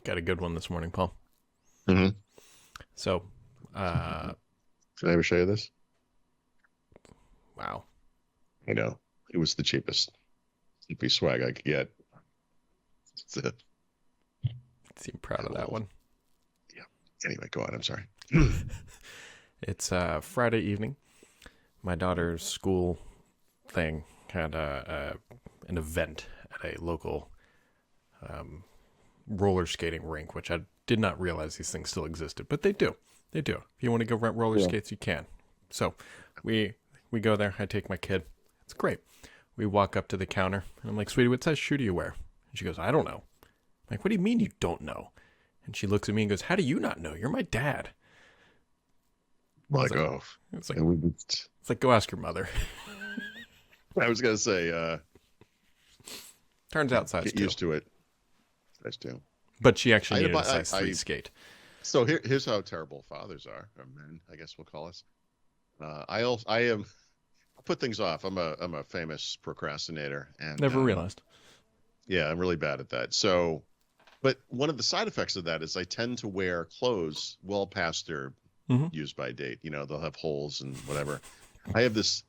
Got a good one this morning, Paul. Mm-hmm. So, uh, Did I ever show you this? wow. I know. It was the cheapest swag I could get. So, Seem proud of that cool. one. Yeah. Anyway, go on. I'm sorry. It's Friday evening. My daughter's school thing had an event at a local roller skating rink, which I did not realize these things still existed, but they do. They do. If you want to go rent roller Yeah. skates, you can. So we go there. I take my kid. It's great. We walk up to the counter, and I'm like, "Sweetie, what size shoe do you wear?" And she goes, "I don't know." I'm like, "What do you mean you don't know?" And she looks at me and goes, "How do you not know? You're my dad." I was Like, like, oh, it's like and it's like go ask your mother. I was gonna say, Turns out size get two, used to it. Size two. but she I actually had to needed buy. a size three skate. So here's how terrible fathers are, or men, I guess we'll call us. I am. I put things off. I'm a famous procrastinator, and Never realized. yeah, I'm really bad at that. So, but one of the side effects of that is I tend to wear clothes well past their Mm-hmm. use by date. They'll have holes and whatever. I have this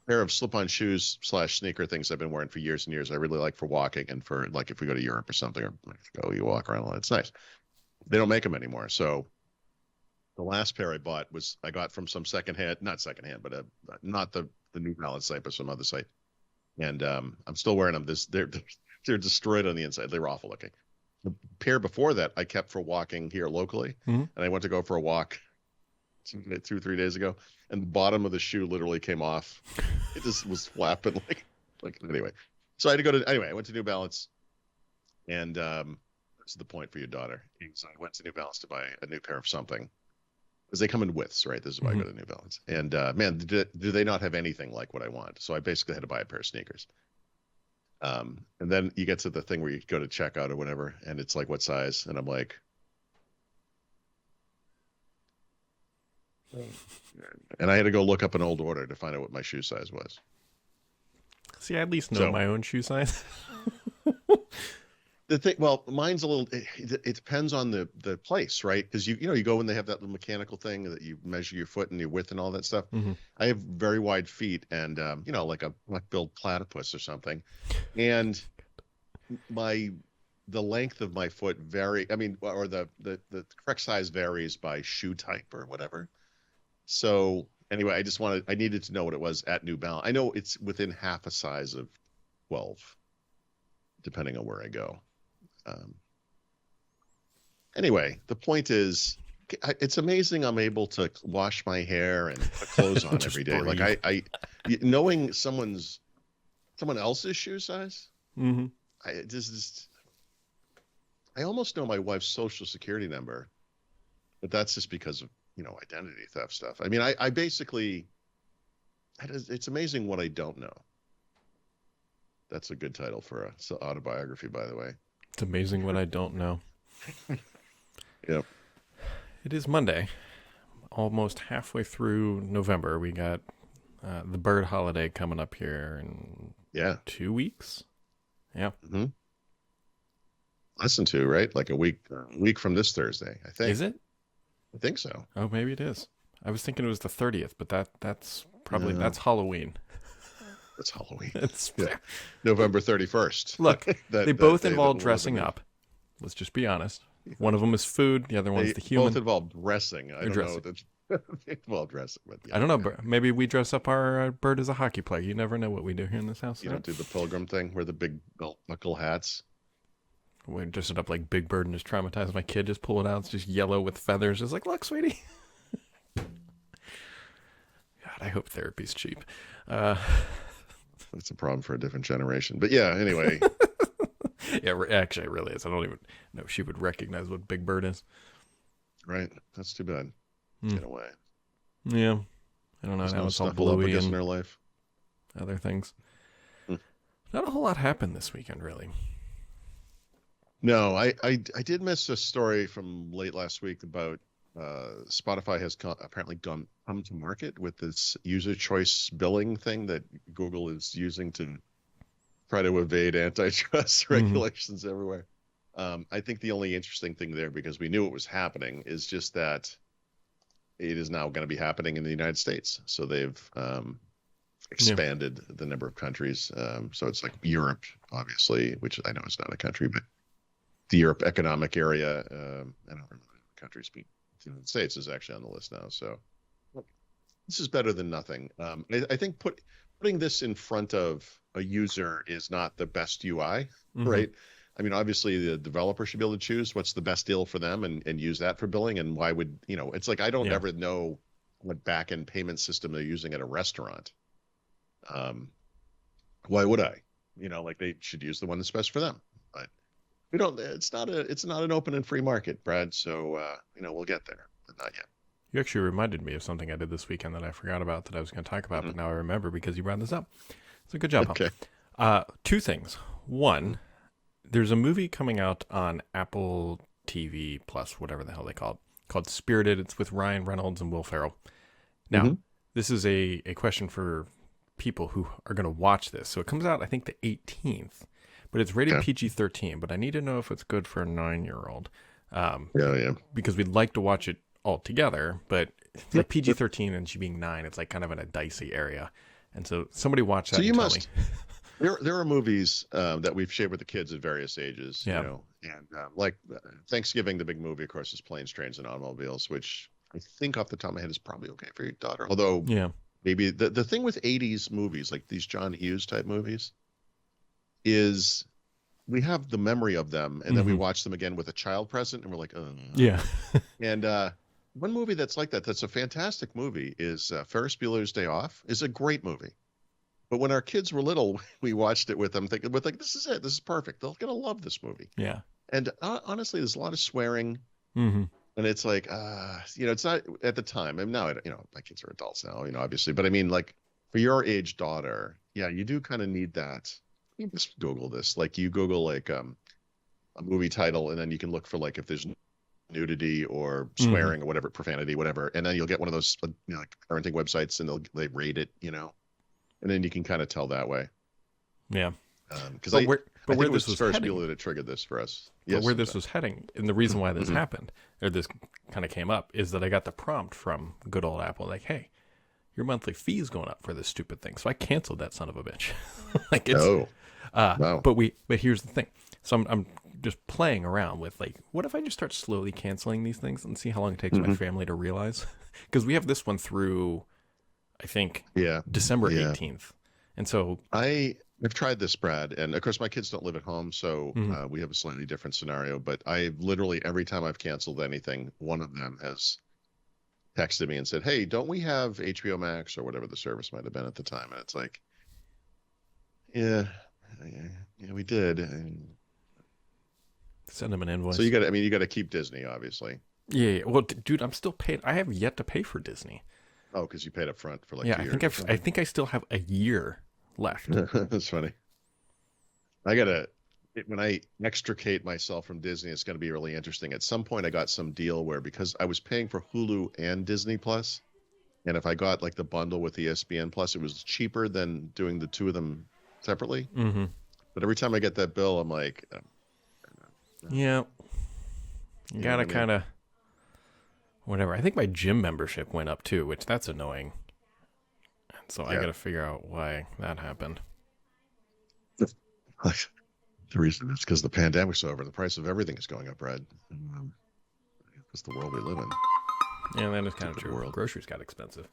pair of slip-on shoes slash sneaker things I've been wearing for years and years. I really like for walking and for like if we go to Europe or something, or go you walk around. It's nice. They don't make them anymore. So the last pair I bought was I got from some secondhand, not secondhand, but not the New Balance site, but some other site. And I'm still wearing them. They're destroyed on the inside. They were awful looking. The pair before that I kept for walking here locally, Mm-hmm. and I went to go for a walk 2 3 days ago, and the bottom of the shoe literally came off. It just was flapping like anyway. So I had to go to anyway. I went to New Balance, and this is the point for your daughter. So I went to New Balance to buy a new pair of something because they come in widths, right? This is why I Mm-hmm. go to New Balance. And man, do they not have anything like what I want? So I basically had to buy a pair of sneakers. And then you get to the thing where you go to checkout or whatever, and it's like, what size? And I'm like, and I had to go look up an old order to find out what my shoe size was. See, I at least know So my own shoe size. the thing, well, mine's a little. It depends on the place, right? Because you go when they have that little mechanical thing that you measure your foot and your width and all that stuff. Mm-hmm. I have very wide feet, and like a built platypus or something, and my the length of my foot vary. I mean, or the correct size varies by shoe type or whatever. So anyway, I needed to know what it was at New Balance. I know it's within half a size of 12, depending on where I go. Um, anyway, the point is, it's amazing I'm able to wash my hair and put clothes on Just every day. Like breathe. knowing someone else's shoe size, Mm-hmm. I just I almost know my wife's social security number, but that's just because of identity theft stuff. I mean, I basically it's amazing what I don't know. That's a good title for a autobiography, by the way. It's amazing what I don't know. Yep. It is Monday, almost halfway through November. We got the bird holiday coming up here in Yeah. 2 weeks. Yeah. Hmm. Less than two, right? Like a week from this Thursday, I think. Is it? I think so. Oh, maybe it is. I was thinking it was the 30th, but that's probably No, that's Halloween. it's Halloween. It's Yeah. November 31st. Look, that they that both day that involve will dressing never up. Let's just be honest. One of them is food. The other be. one's They the both human. involve dressing. I They're don't know dressing. that they involve dressing, but I yeah. don't know. Yeah. Maybe we dress up our bird as a hockey player. You never know what we do here in this house. You Right? don't do the pilgrim thing, wear the big belt buckle hats. We dress it up like Big Bird and just traumatize my kid. Just pull it out. It's just yellow with feathers. It's like, look, sweetie. God, I hope therapy's cheap. Uh, That's a problem for a different generation. But yeah, anyway, yeah, actually, it really is. I don't even know if she would recognize what Big Bird is. right? That's too bad. Hmm. In a way, Yeah, I don't know. there's Now no it's all bluey snuffleupagus in and her life. other things. Hmm. Not a whole lot happened this weekend, really. No, I did miss a story from late last week about Spotify has apparently come to market with this user choice billing thing that Google is using to try to evade antitrust Mm-hmm. regulations everywhere. I think the only interesting thing there, because we knew it was happening, is just that it is now going to be happening in the United States. So they've expanded the number of countries. So it's like Europe, obviously, which I know is not a country, but the Europe Economic Area. I don't remember the countries, but the United States is actually on the list now. So this is better than nothing. I think putting this in front of a user is not the best UI, right? I mean, obviously the developer should be able to choose what's the best deal for them and use that for billing. And why would, it's like, I don't ever know what back-end payment system they're using at a restaurant. Why would I? Like they should use the one that's best for them. But we don't, it's not an open and free market, Brad. So, we'll get there, but not yet. You actually reminded me of something I did this weekend that I forgot about that I was going to talk about, but now I remember because you brought this up. So good job. Okay. Two things. One, there's a movie coming out on Apple TV Plus, whatever the hell they call it, called Spirited. It's with Ryan Reynolds and Will Ferrell. Now, this is a question for people who are going to watch this. So it comes out, I think, the 18th, but it's rated PG-13. But I need to know if it's good for a 9-year-old. Because we'd like to watch it all together, but it's like PG-13 and she being 9, it's like kind of in a dicey area. And so somebody watch that. So you must. There are movies that we've shared with the kids at various ages, and like Thanksgiving, the big movie, of course, is Planes, Trains, and Automobiles, which I think off the top of my head is probably okay for your daughter. Although, maybe the thing with 80s movies, like these John Hughes type movies, is we have the memory of them, and then we watch them again with a child present, and we're like, and one movie that's like that, that's a fantastic movie, is Ferris Bueller's Day Off. Is a great movie. But when our kids were little, we watched it with them, thinking, "We're like, this is it. This is perfect. They're gonna love this movie." Yeah. And honestly, there's a lot of swearing, and it's like, it's not at the time. And now, my kids are adults now, obviously. But I mean, like for your age daughter, you do kind of need that. You just Google this, like you Google like a movie title, and then you can look for like if there's nudity or swearing or whatever, profanity, whatever, and then you'll get one of those like parenting websites, and they rate it, and then you can kind of tell that way. Yeah. Because I think it was this Ferris Bueller that triggered this for us. But where this was heading, and the reason why this happened, or this kind of came up, is that I got the prompt from good old Apple, like, "Hey, your monthly fee is going up for this stupid thing." So I canceled that son of a bitch. Like it's, wow. But here's the thing. So I'm just playing around with like, what if I just start slowly canceling these things and see how long it takes my family to realize? Because we have this one through, I think, December 18th. And so I've tried this, Brad, and of course my kids don't live at home, so we have a slightly different scenario, but I literally, every time I've canceled anything, one of them has texted me and said, "Hey, don't we have HBO Max," or whatever the service might have been at the time? And it's like, yeah, we did. And send them an invoice. So you got to keep Disney, obviously. Yeah. Well, dude, I'm still paid. I have yet to pay for Disney. Oh, because you paid up front for like 2 years. I think I still have a year left. That's funny. When I extricate myself from Disney, it's going to be really interesting. At some point, I got some deal where, because I was paying for Hulu and Disney Plus, and if I got like the bundle with ESPN Plus, it was cheaper than doing the two of them separately. But every time I get that bill, I'm like, you gotta kind of whatever. I think my gym membership went up too, which that's annoying. And so I gotta figure out why that happened. The reason is because the pandemic's over. The price of everything is going up, Brad. It's the world we live in. Yeah, that is kind of true. Groceries got expensive.